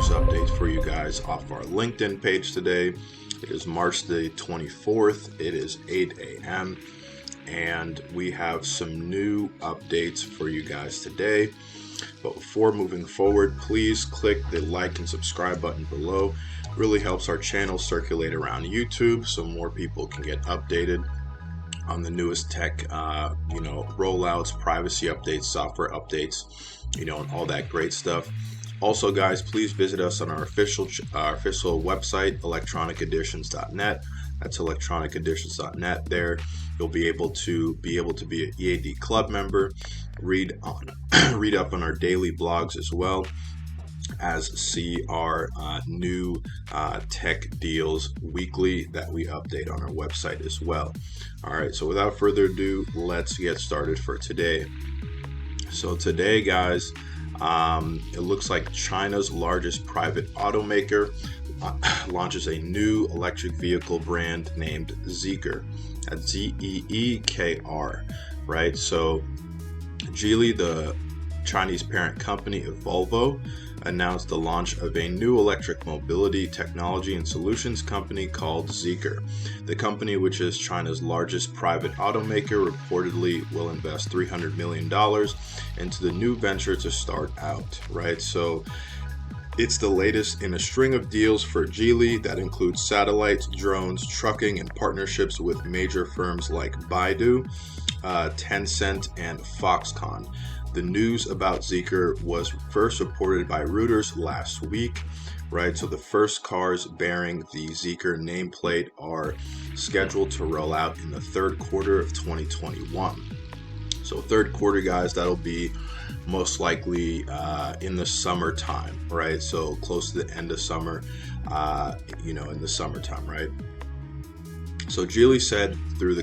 news updates for you guys off our LinkedIn page today. It is March the 24th. It is 8 a.m. and we have some new updates for you guys today. But before moving forward, please click the like and subscribe button below. It really helps our channel circulate around YouTube so more people can get updated on the newest tech, rollouts, privacy updates, software updates, and all that great stuff. Also, guys, please visit us on our official website, electroniceditions.net. That's electroniceditions.net. There, you'll be able to be an EAD club member, read up on our daily blogs as well as see our new tech deals weekly that we update on our website as well. All right, so without further ado, let's get started for today. So today, guys, it looks like China's largest private automaker launches a new electric vehicle brand named Zeekr. That's Zeekr, right? So Geely, the Chinese parent company of Volvo, announced the launch of a new electric mobility technology and solutions company called Zeekr. The company, which is China's largest private automaker, reportedly will invest $300 million into the new venture to start out, right? So it's the latest in a string of deals for Geely that includes satellites, drones, trucking, and partnerships with major firms like Baidu, Tencent, and Foxconn. The news about Zeekr was first reported by Reuters last week, right? So the first cars bearing the Zeekr nameplate are scheduled to roll out in the third quarter of 2021. So third quarter, guys, that'll be most likely in the summertime, right? So close to the end of summer, in the summertime, right? So Geely said though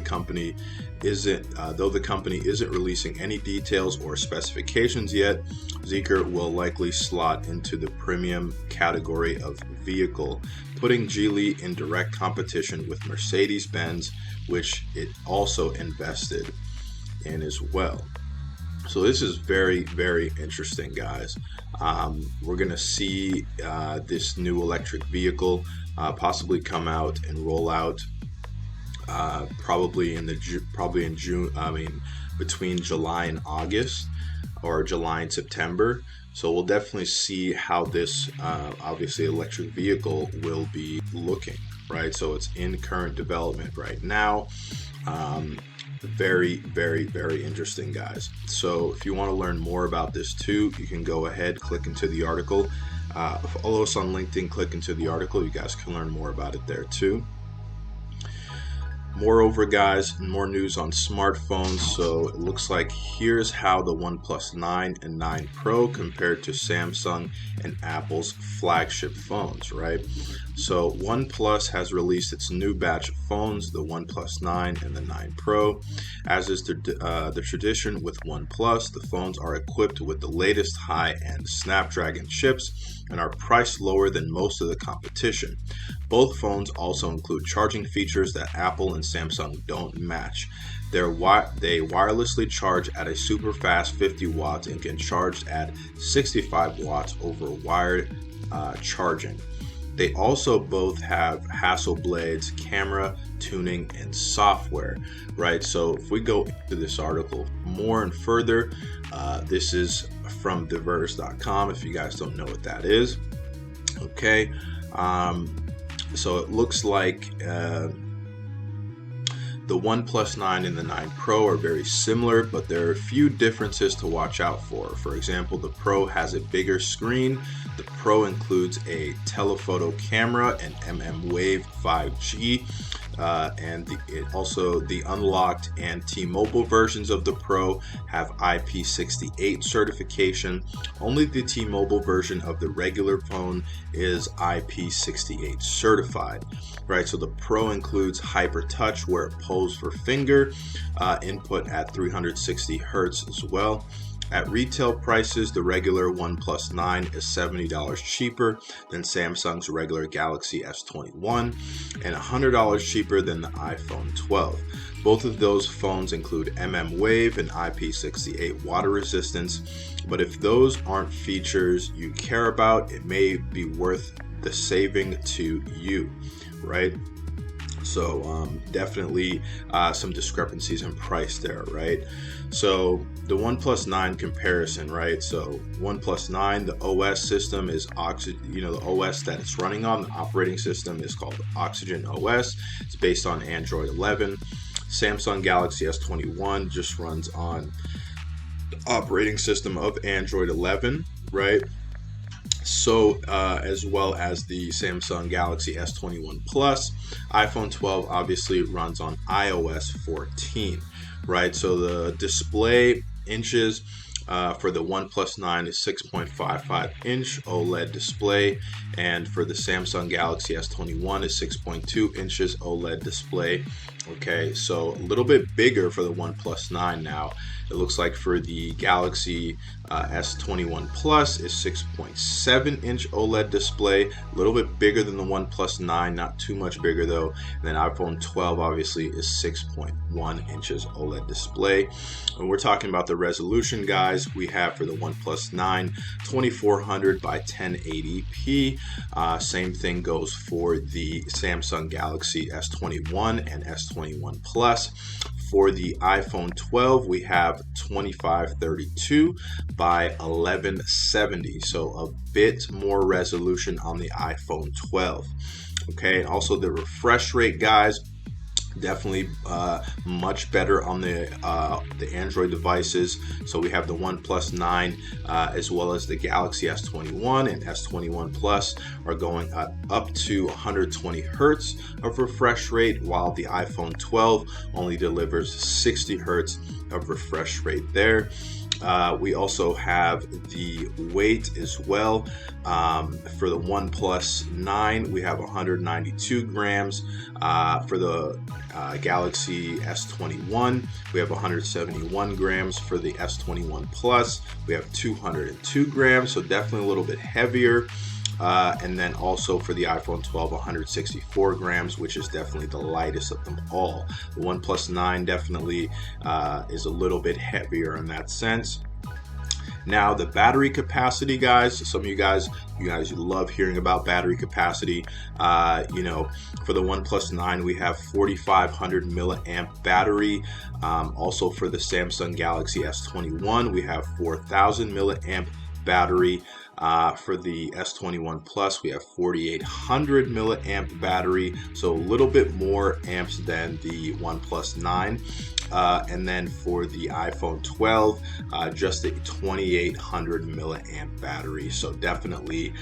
the company isn't releasing any details or specifications yet, Zeekr will likely slot into the premium category of vehicle, putting Geely in direct competition with Mercedes-Benz, which it also invested in as well. So this is very, very interesting, guys. We're going to see this new electric vehicle possibly come out and roll out probably in June. Between July and August, or July and September. So we'll definitely see how this obviously electric vehicle will be looking, right? So it's in current development right now. Very, very, very interesting, guys. So if you want to learn more about this too, you can go ahead, click into the article. Follow us on LinkedIn, click into the article. You guys can learn more about it there too. Moreover, guys, more news on smartphones. So it looks like here's how the OnePlus 9 and 9 Pro compared to Samsung and Apple's flagship phones, right? So OnePlus has released its new batch of phones, the OnePlus 9 and the 9 Pro. As is the tradition with OnePlus, the phones are equipped with the latest high-end Snapdragon chips and are priced lower than most of the competition. Both phones also include charging features that Apple and Samsung don't match. They wirelessly charge at a super fast 50 watts and can charge at 65 watts over wired charging. They also both have Hasselblad's camera, tuning, and software, right? So if we go into this article more and further, this is from diverse.com if you guys don't know what that is. Okay, so it looks like the OnePlus 9 and the 9 Pro are very similar, but there are a few differences to watch out for. For example, the Pro has a bigger screen. The Pro includes a telephoto camera and mmWave 5G, and the unlocked and T-Mobile versions of the Pro have IP68 certification. Only the T-Mobile version of the regular phone is IP68 certified, right? So the Pro includes Hyper Touch, where it pulls for finger input at 360 hertz as well. At retail prices, the regular OnePlus 9 is $70 cheaper than Samsung's regular Galaxy S21 and $100 cheaper than the iPhone 12. Both of those phones include Wave and IP68 water resistance, but if those aren't features you care about, it may be worth the saving to you, right? So definitely some discrepancies in price there, right? So the OnePlus 9 comparison, right? So OnePlus 9, the OS system is the OS that it's running on, the operating system is called Oxygen OS. It's based on Android 11. Samsung Galaxy S21 just runs on the operating system of Android 11, right? So as well as the Samsung Galaxy S21 Plus. iPhone 12 obviously runs on iOS 14, right? So the display inches for the OnePlus 9 is 6.55 inch OLED display, and for the Samsung Galaxy S21 is 6.2 inches OLED display. Okay, so a little bit bigger for the OnePlus 9 now. It looks like for the Galaxy S21 Plus is 6.7 inch OLED display, a little bit bigger than the OnePlus 9, not too much bigger though. And then iPhone 12 obviously is 6.1 inches OLED display. And we're talking about the resolution, guys. We have for the OnePlus 9 2400 by 1080p. Same thing goes for the Samsung Galaxy S21 and S21 Plus. For the iPhone 12, we have 2532 by 1170, so a bit more resolution on the iPhone 12. Okay, also the refresh rate, guys, definitely much better on the Android devices. So we have the OnePlus 9 as well as the Galaxy S21 and S21 Plus are going up to 120 hertz of refresh rate, while the iPhone 12 only delivers 60 hertz of refresh rate there. We also have the weight as well. For the OnePlus 9, we have 192 grams. For the Galaxy S21, we have 171 grams. For the S21 Plus, we have 202 grams, so definitely a little bit heavier. And then also for the iPhone 12, 164 grams, which is definitely the lightest of them all. The OnePlus 9 definitely is a little bit heavier in that sense. Now the battery capacity, guys, some of you guys love hearing about battery capacity. For the OnePlus 9, we have 4,500 milliamp battery. Also for the Samsung Galaxy S21, we have 4,000 milliamp battery. For the S21 Plus, we have 4,800 milliamp battery, so a little bit more amps than the OnePlus 9. And then for the iPhone 12, just a 2,800 milliamp battery, so definitely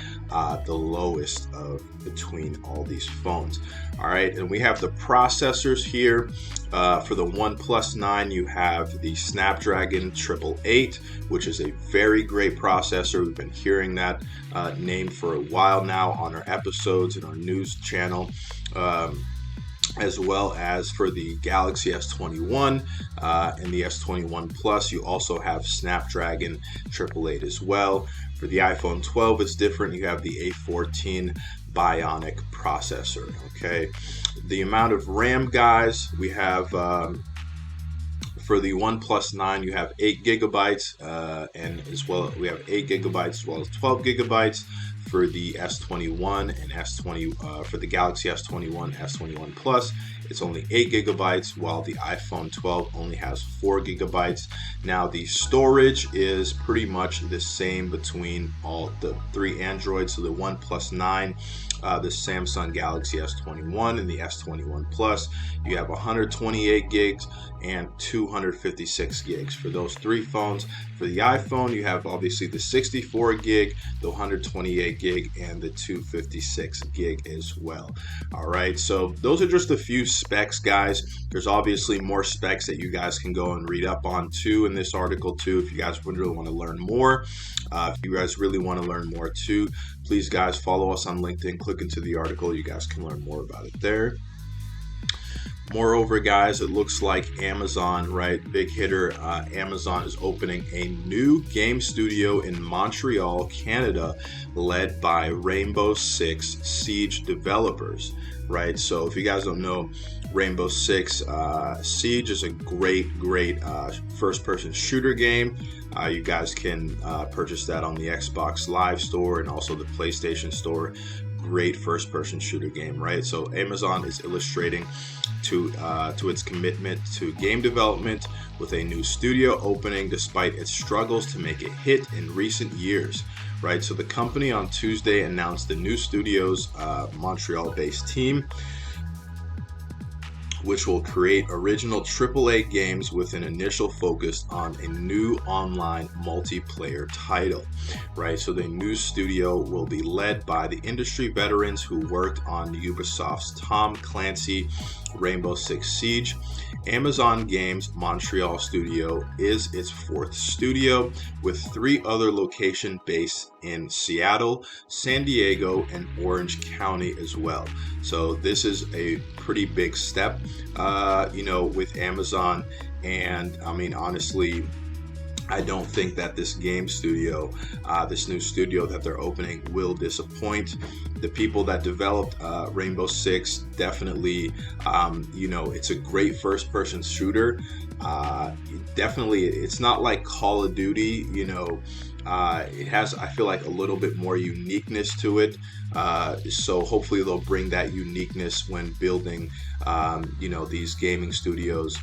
the lowest of between all these phones. All right, and we have the processors here. For the OnePlus 9, you have the Snapdragon 888, which is a very great processor. We've been hearing that name for a while now on our episodes and our news channel. As well as for the Galaxy S21 and the S21 Plus, you also have Snapdragon 888 as well. For the iPhone 12, it's different. You have the A14 Bionic processor. Okay, the amount of RAM, guys, we have for the OnePlus 9, you have 8 gigabytes, and as well we have 8 gigabytes as well as 12 gigabytes. For the S21 and S20, for the Galaxy S21, S21 Plus, it's only 8 gigabytes, while the iPhone 12 only has 4 gigabytes. Now the storage is pretty much the same between all the three Androids. So the OnePlus 9, the Samsung Galaxy S21, and the S21 Plus, you have 128 gigs and 256 gigs for those three phones. For the iPhone, you have obviously the 64 gig, the 128 gig, and the 256 gig as well. All right, so those are just a few specs, guys. There's obviously more specs that you guys can go and read up on too in this article too, if you guys would really want to learn more. If you guys really want to learn more too, please, guys, follow us on LinkedIn. Click into the article. You guys can learn more about it there. Moreover, guys, it looks like Amazon, right? Big hitter, Amazon is opening a new game studio in Montreal, Canada, led by Rainbow Six Siege developers, right? So if you guys don't know, Rainbow Six Siege is a great first-person shooter game. You guys can purchase that on the Xbox Live Store and also the PlayStation Store. Great first-person shooter game, right? So Amazon is illustrating to its commitment to game development with a new studio opening despite its struggles to make a hit in recent years, right? So the company on Tuesday announced the new studio's Montreal-based team, which will create original AAA games with an initial focus on a new online multiplayer title, right? So the new studio will be led by the industry veterans who worked on Ubisoft's Tom Clancy Rainbow Six Siege. Amazon Games Montreal studio is its fourth studio, with 3 other locations based in Seattle, San Diego, and Orange County as well. So this is a pretty big step, with Amazon. And I mean, honestly, I don't think that this game studio, this new studio that they're opening, will disappoint. The people that developed Rainbow Six definitely, it's a great first-person shooter. Definitely, it's not like Call of Duty, it has, I feel like, a little bit more uniqueness to it. So hopefully they'll bring that uniqueness when building, these gaming studios,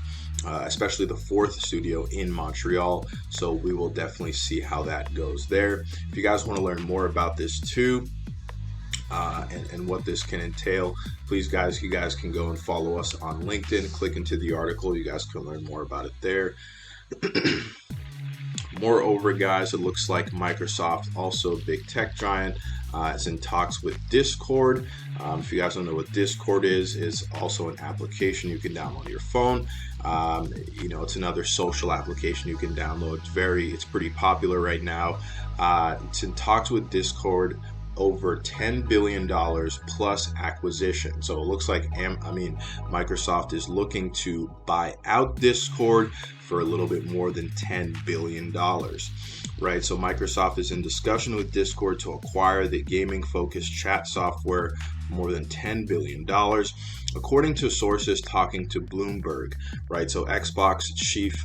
especially the fourth studio in Montreal. So we will definitely see how that goes there. If you guys want to learn more about this too, and what this can entail, please, guys, you guys can go and follow us on LinkedIn. Click into the article. You guys can learn more about it there. Moreover, guys, it looks like Microsoft, also a big tech giant, is in talks with Discord. If you guys don't know what Discord is also an application you can download on your phone. It's another social application you can download. It's pretty popular right now. It's in talks with Discord over $10 billion plus acquisition. So it looks like Microsoft is looking to buy out Discord for a little bit more than $10 billion, right? So Microsoft is in discussion with Discord to acquire the gaming-focused chat software for more than $10 billion, according to sources talking to Bloomberg, right? So Xbox chief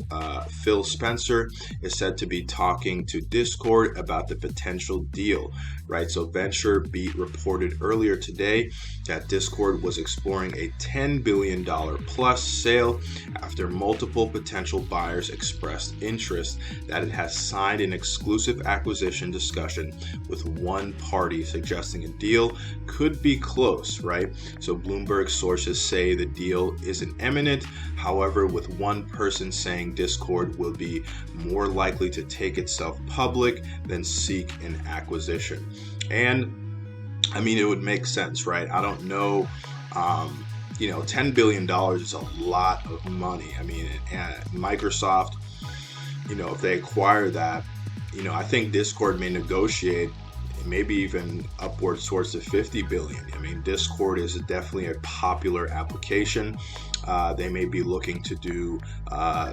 Phil Spencer is said to be talking to Discord about the potential deal, right? So VentureBeat reported earlier today that Discord was exploring a $10 billion plus sale after multiple potential buyers expressed interest, that it has signed an exclusive acquisition discussion with one party, suggesting a deal could be close, right? So Bloomberg sources say the deal isn't imminent. However, with one person saying Discord will be more likely to take itself public than seek an acquisition. And I mean, it would make sense, right? I don't know. $10 billion is a lot of money. I mean, Microsoft, if they acquire that, I think Discord may negotiate maybe even upwards towards the 50 billion. I mean, Discord is definitely a popular application. They may be looking to do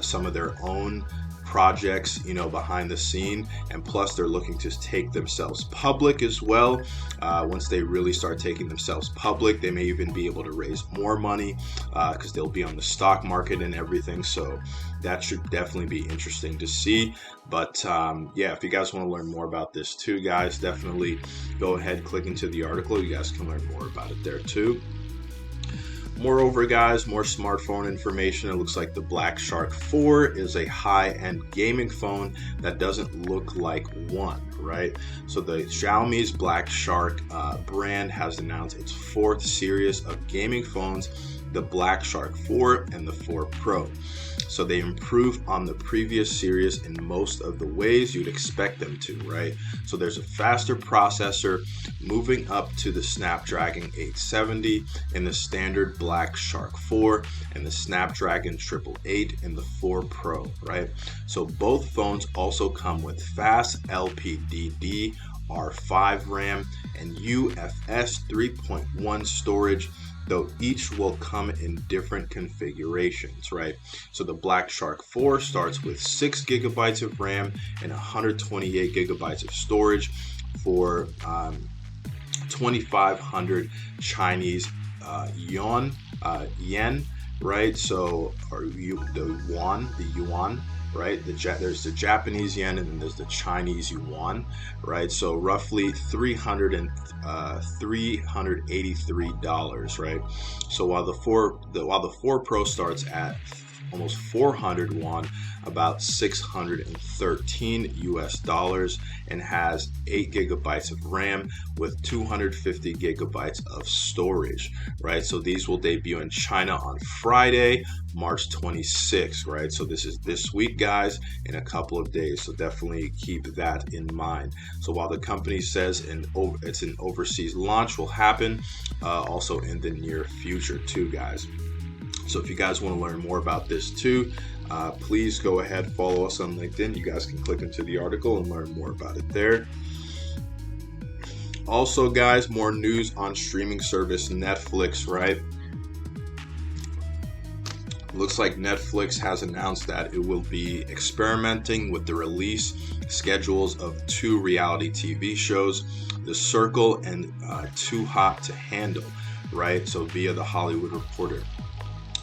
some of their own projects, behind the scene, and plus they're looking to take themselves public as well. Once they really start taking themselves public, they may even be able to raise more money because they'll be on the stock market and everything. So that should definitely be interesting to see. But if you guys want to learn more about this too, guys, definitely go ahead, click into the article. You guys can learn more about it there too. Moreover, guys, more smartphone information. It looks like the Black Shark 4 is a high-end gaming phone that doesn't look like one, right? So the Xiaomi's Black Shark brand has announced its fourth series of gaming phones, the Black Shark 4 and the 4 Pro. So they improved on the previous series in most of the ways you'd expect them to, right? So there's a faster processor moving up to the Snapdragon 870 in the standard Black Shark 4 and the Snapdragon 888 in the 4 Pro, right? So both phones also come with fast LPDDR5 RAM and UFS 3.1 storage though each will come in different configurations, right? So the Black Shark 4 starts with 6 gigabytes of RAM and 128 gigabytes of storage for 2,500 Chinese yen, right? So, the yuan, right? There's the Japanese yen and then there's the Chinese yuan, right? So roughly $383, right? So while the 4 Pro starts at almost 400 won, about $613 and has 8 gigabytes of RAM with 250 gigabytes of storage, right? So these will debut in China on Friday, March 26th, right? So this is this week, guys, in a couple of days. So definitely keep that in mind. So while the company says it's an overseas launch will happen also in the near future too, guys. So if you guys want to learn more about this too, please go ahead, follow us on LinkedIn. You guys can click into the article and learn more about it there. Also, guys, more news on streaming service Netflix, right? Looks like Netflix has announced that it will be experimenting with the release schedules of 2 reality TV shows, The Circle and Too Hot to Handle, right? So via The Hollywood Reporter.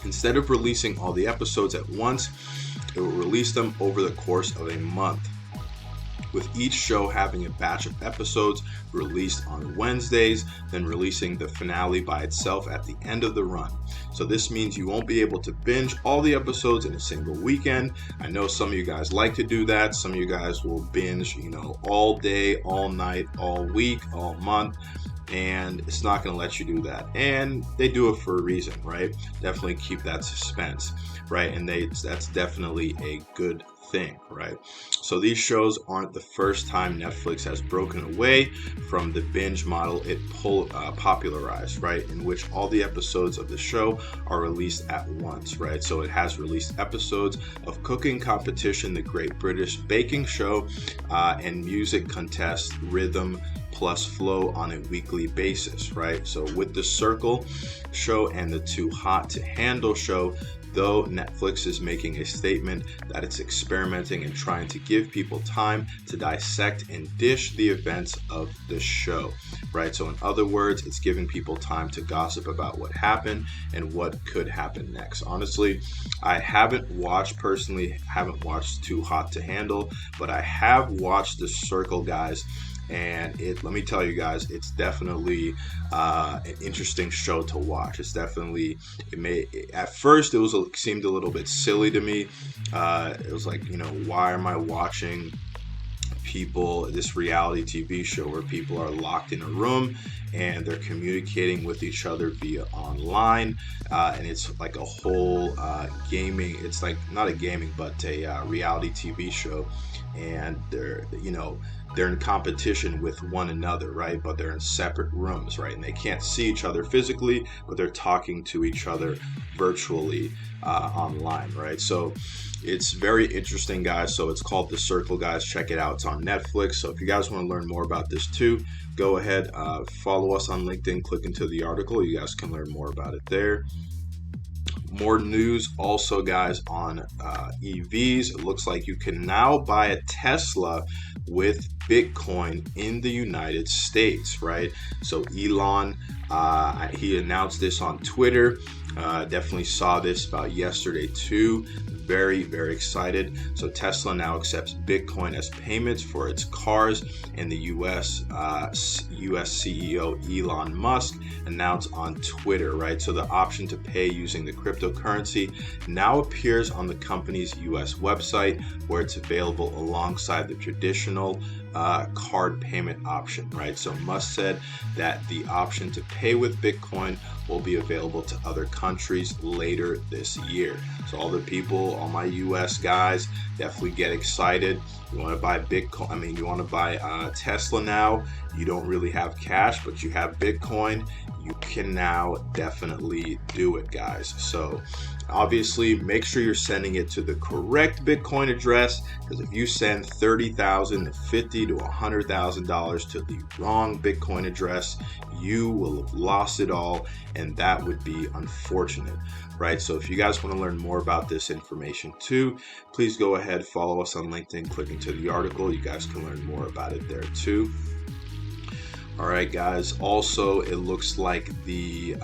Instead of releasing all the episodes at once, it will release them over the course of a month, with each show having a batch of episodes released on Wednesdays, then releasing the finale by itself at the end of the run. So this means you won't be able to binge all the episodes in a single weekend. I know some of you guys like to do that. Some of you guys will binge, all day, all night, all week, all month. And it's not going to let you do that. And they do it for a reason, right? Definitely keep that suspense, right? And that's definitely a good thing, right? So these shows aren't the first time Netflix has broken away from the binge model it popularized, right? In which all the episodes of the show are released at once, right? So it has released episodes of Cooking Competition, The Great British Baking Show, and music contest Rhythm Plus Flow on a weekly basis, right? So with The Circle show and the Too Hot to Handle show, though Netflix is making a statement that it's experimenting and trying to give people time to dissect and dish the events of the show, right? So in other words, it's giving people time to gossip about what happened and what could happen next. Honestly, I haven't watched Too Hot to Handle, but I have watched The Circle, guys. And let me tell you guys, it's definitely an interesting show to watch. It's definitely, at first it seemed a little bit silly to me. It was like, why am I watching this reality TV show where people are locked in a room and they're communicating with each other via online, and it's like a whole gaming. It's like not a gaming, but a reality TV show, and they're in competition with one another, right? But they're in separate rooms, right? And they can't see each other physically, but they're talking to each other virtually online, right? So it's very interesting, guys. So it's called The Circle, guys. Check it out. It's on Netflix. So if you guys want to learn more about this too, go ahead, follow us on LinkedIn, click into the article. You guys can learn more about it there. More news also, guys, on EVs. It looks like you can now buy a Tesla with Bitcoin in the United States, right? So Elon, he announced this on Twitter. Definitely saw this about yesterday too. Very, very excited. So Tesla now accepts Bitcoin as payments for its cars, and the U.S. CEO Elon Musk announced on Twitter, right? So the option to pay using the cryptocurrency now appears on the company's U.S. website, where it's available alongside the traditional card payment option, right? So Musk said that the option to pay with Bitcoin will be available to other countries later this year. So all the people, all my US guys, definitely get excited. You want to buy Bitcoin, you want to buy Tesla now. You don't really have cash, but you have Bitcoin. you can now definitely do it, guys. So obviously make sure you're sending it to the correct Bitcoin address, because if you send $30,000 to $50,000 to $100,000 to the wrong Bitcoin address, you will have lost it all, and that would be unfortunate, right? So if you guys want to learn more about this information too, please go ahead, follow us on LinkedIn, click into the article. You guys can learn more about it there too. All right, guys. Also, it looks like the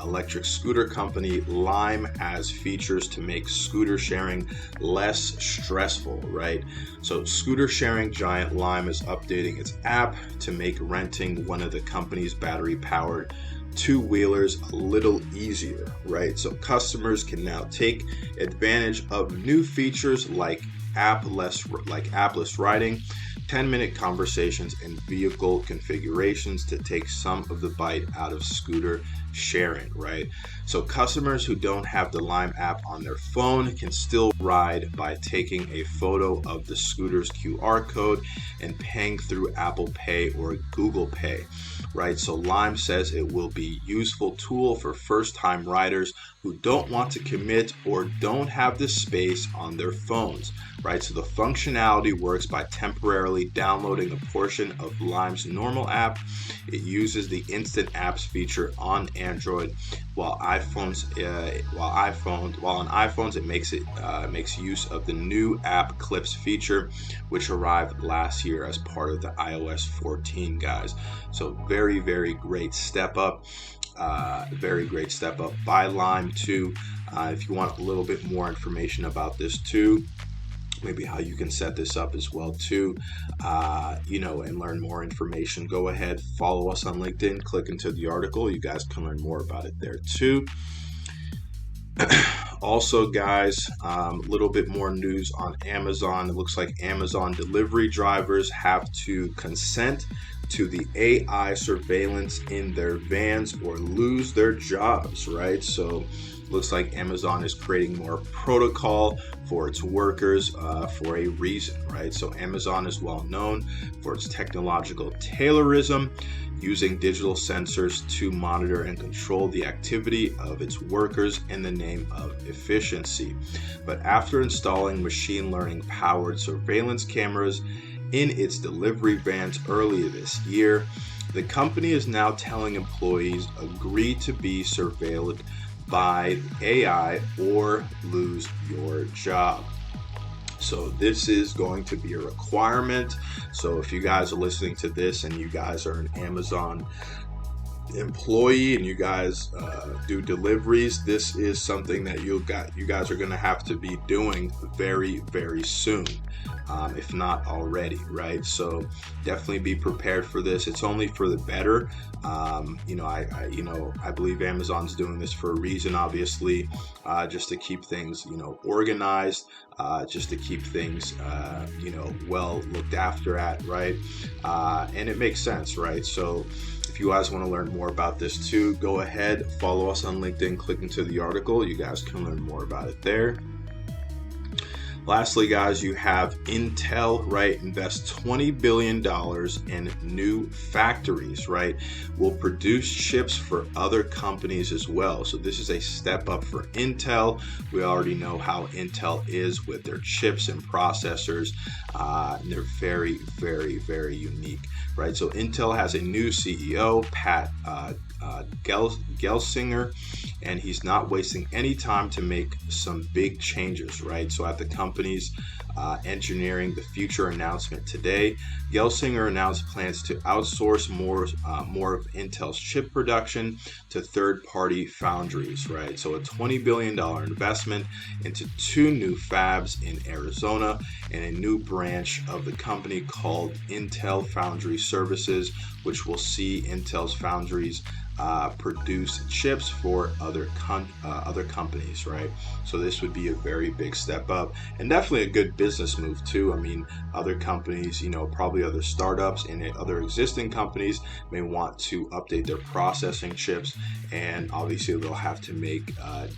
electric scooter company Lime has features to make scooter sharing less stressful, right? So scooter sharing giant Lime is updating its app to make renting one of the company's battery-powered two-wheelers a little easier, right? So customers can now take advantage of new features like app-less riding, 10-minute conversations, and vehicle configurations to take some of the bite out of scooter sharing, right? So customers who don't have the Lime app on their phone can still ride by taking a photo of the scooter's QR code and paying through Apple Pay or Google Pay, right? So Lime says it will be a useful tool for first-time riders who don't want to commit or don't have the space on their phones, right? So the functionality works by temporarily downloading a portion of Lime's normal app. It uses the Instant Apps feature on Android, while on iPhones it makes use of the new app Clips feature, which arrived last year as part of the iOS 14, guys. So very, very great step up. Very great step up by Lime too. If you want a little bit more information about this too, maybe how you can set this up as well too, and learn more information, go ahead, follow us on LinkedIn, click into the article. You guys can learn more about it there too. Also, guys, a little bit more news on Amazon. It looks like Amazon delivery drivers have to consent to the AI surveillance in their vans or lose their jobs, right? So looks like Amazon is creating more protocol for its workers for a reason, right? So Amazon is well known for its technological taylorism, using digital sensors to monitor and control the activity of its workers in the name of efficiency. But after installing machine learning powered surveillance cameras in its delivery vans earlier this year, the company is now telling employees agree to be surveilled by AI or lose your job. So this is going to be a requirement. So if you guys are listening to this and you guys are an Amazon employee and you guys do deliveries, this is something that you guys are going to have to be doing very, very soon, if not already, right? So definitely be prepared for this. It's only for the better. I believe Amazon's doing this for a reason, obviously, just to keep things, organized, just to keep things, well looked after at, right? And it makes sense, right? So if you guys want to learn more about this too, go ahead, follow us on LinkedIn, click into the article. You guys can learn more about it there. Lastly, guys, you have Intel, right? Invest $20 billion in new factories, right? Will produce chips for other companies as well. So this is a step up for Intel. We already know how Intel is with their chips and processors. They're very, very, very unique, right? So Intel has a new CEO, Pat Gelsinger, and he's not wasting any time to make some big changes, right? So at the company's Engineering the Future announcement today, Gelsinger announced plans to outsource more of Intel's chip production to third-party foundries, right? So a $20 billion investment into 2 new fabs in Arizona and a new branch of the company called Intel Foundry Services, which will see Intel's foundries produce chips for other companies, right? So this would be a very big step up and definitely a good business move too. I mean, other companies, probably other startups and other existing companies may want to update their processing chips, and obviously they'll have to make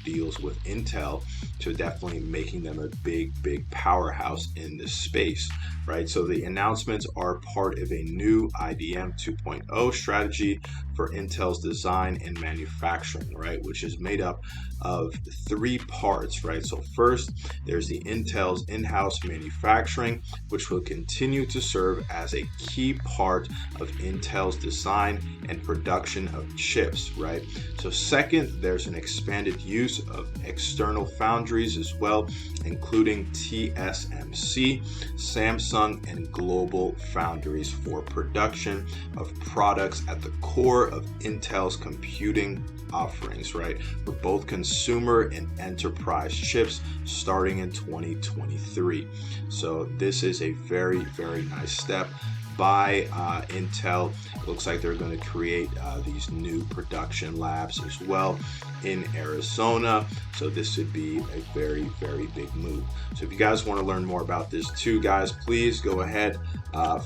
deals with Intel to definitely making them a big powerhouse in this space, right? So the announcements are part of a new IDM 2.0 strategy for Intel's design and manufacturing, right, which is made up of 3 parts, right? So first, there's the Intel's in-house manufacturing, which will continue to serve as a key part of Intel's design and production of chips, right? So second, there's an expanded use of external foundries as well, including TSMC, Samsung, and Global Foundries for production of products at the core of Intel's computing offerings, right, for both consumer and enterprise chips starting in 2023. So this is a very, very nice step by Intel. It looks like they're going to create these new production labs as well in Arizona. So this would be a very, very big move. So if you guys want to learn more about this too, guys, please go ahead,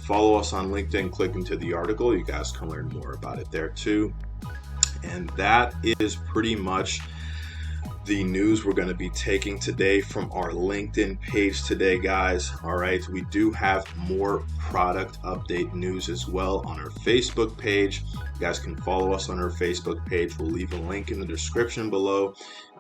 follow us on LinkedIn, click into the article. You guys can learn more about it there too. And that is pretty much the news we're going to be taking today from our LinkedIn page today, guys. All right, we do have more product update news as well on our Facebook page. You guys can follow us on our Facebook page. We'll leave a link in the description below.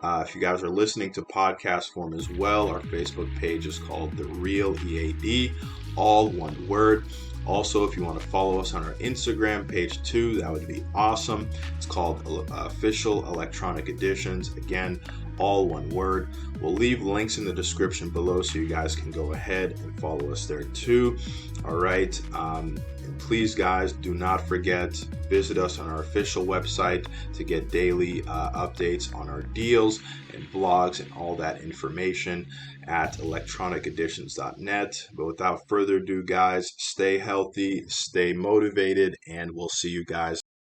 If you guys are listening to podcast form as well, our Facebook page is called The Real EAD, all one word. Also, if you want to follow us on our Instagram page too, that would be awesome. It's called Official Electronic Editions. Again, all one word. We'll leave links in the description below so you guys can go ahead and follow us there too. All right. And please, guys, do not forget, visit us on our official website to get daily updates on our deals and blogs and all that information at electroniceditions.net. But without further ado, guys, stay healthy, stay motivated, and we'll see you guys